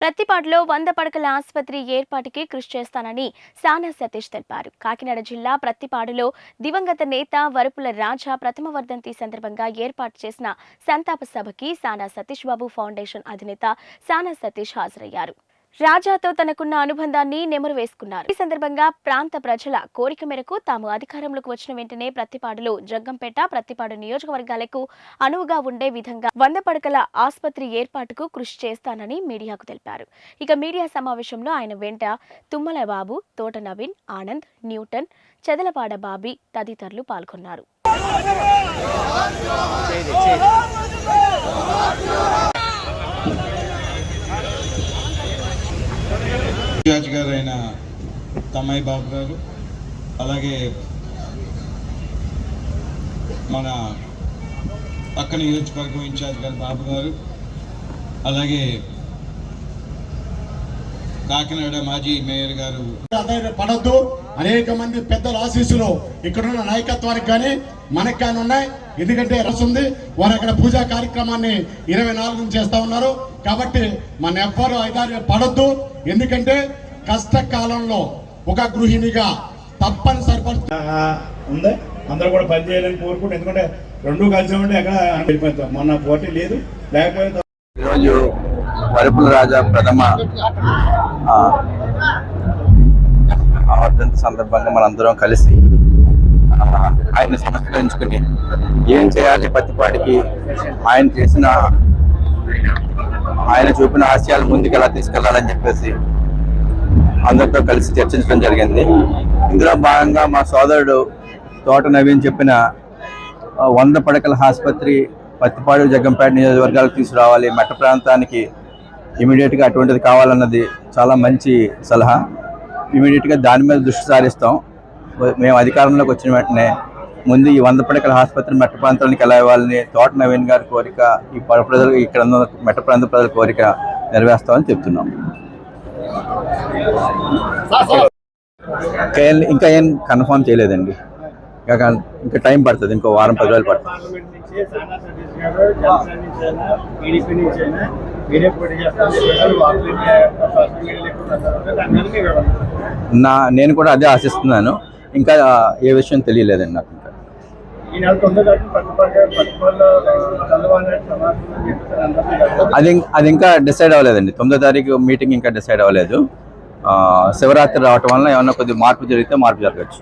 ప్రతిపాడులో 100 పడకల ఆసుపత్రి ఏర్పాటుకి కృషి చేస్తానని సానా సతీష్ తెలిపారు. కాకినాడ జిల్లా ప్రతిపాడులో దివంగత నేత వరపుల రాజా ప్రథమ వర్ధంతి సందర్భంగా ఏర్పాటు చేసిన సంతాప సభకి సానా సతీష్ బాబు ఫౌండేషన్ అధినేత సానా సతీష్ హాజరయ్యారు. రాజాతో తనకున్న అనుబంధాన్ని నెమరు వేసుకున్నారు. ఈ సందర్భంగా ప్రాంత ప్రజల కోరిక మేరకు తాము అధికారంలోకి వచ్చిన వెంటనే ప్రతిపాడులో జగ్గంపేట, ప్రతిపాడు నియోజకవర్గాలకు అనువుగా ఉండే విధంగా 100 పడకల ఆసుపత్రి ఏర్పాటుకు కృషి చేస్తానని మీడియాకు తెలిపారు. ఇక మీడియా సమావేశంలో ఆయన వెంట తుమ్మల బాబు, తోట నవీన్, ఆనంద్, న్యూటన్, చెదలపాడ బాబీ తదితరులు పాల్గొన్నారు. ఇన్ఛార్జ్ గారు అయిన తమ్మయ్య బాబు గారు, అలాగే మన పక్క నియోజకవర్గం ఇన్ఛార్జ్ గారు బాబు గారు, అలాగే కాకినాడ మాజీ మేయర్ గారు. పడద్దు, అనేక మంది పెద్దల ఆశీస్సులు ఇక్కడున్న నాయకత్వానికి కానీ మనకు కానీ ఉన్నాయి. ఎందుకంటే రస్తుంది వారు అక్కడ పూజా కార్యక్రమాన్ని 24 చేస్తా ఉన్నారు. కాబట్టి మన ఎవ్వరు ఐదారు పడద్దు. ఎందుకంటే కష్టకాలంలో ఒక గృహిణిగా తప్పనిసరి ఉంది. అందరూ కూడా పనిచేయాలని కోరుకుంటే, ఎందుకంటే రెండు కలిసి ఉంటే ఎక్కడ వెళ్ళిపోతాం. మొన్న పోటీ లేదు, లేకపోతే ఈరోజు వరపుల రాజా ప్రథమ వర్ధంతి సందర్భంగా మనందరం కలిసి ఆయన సంస్కరించుకుని ఏం చేయాలి, ప్రతిపాటికి ఆయన చూపిన ఆశయాలు ముందుకు ఎలా తీసుకెళ్లాలని చెప్పేసి అందరితో కలిసి చర్చించడం జరిగింది. ఇందులో భాగంగా మా సోదరుడు తోట నవీన్ చెప్పిన 100 పడకల ఆసుపత్రి ప్రతిపాడు, జగ్గంపేట నియోజకవర్గాలకు తీసుకురావాలి, మెట్ట ప్రాంతానికి ఇమీడియట్గా అటువంటిది కావాలన్నది చాలా మంచి సలహా. ఇమీడియట్గా దాని మీద దృష్టి సారిస్తాం. మేము అధికారంలోకి వచ్చిన వెంటనే ముందు ఈ 100 పడకల ఆసుపత్రి మెట్ట ప్రాంతానికి ఎలా ఇవ్వాలని తోట నవీన్ గారి కోరిక, ఈ ప్రజలు ఇక్కడ ఉన్న మెట్ట ప్రాంత ప్రజల కోరిక నెరవేరుస్తామని చెప్తున్నాం. ఇంకా ఏం కన్ఫర్మ్ చేయలేదండి. ఇంకా టైం పడుతుంది, ఇంకో వారం 10 రోజులు పడుతుంది. నేను కూడా అదే ఆశిస్తున్నాను. ఇంకా ఏ విషయం తెలియలేదండి నాకు. అది ఇంకా డిసైడ్ అవ్వలేదండి. 9వ తారీఖు మీటింగ్ ఇంకా డిసైడ్ అవ్వలేదు. శివరాత్రి రావటం వల్ల ఏమన్నా కొద్దిగా మార్పు జరిగితే మార్పు జరగచ్చు.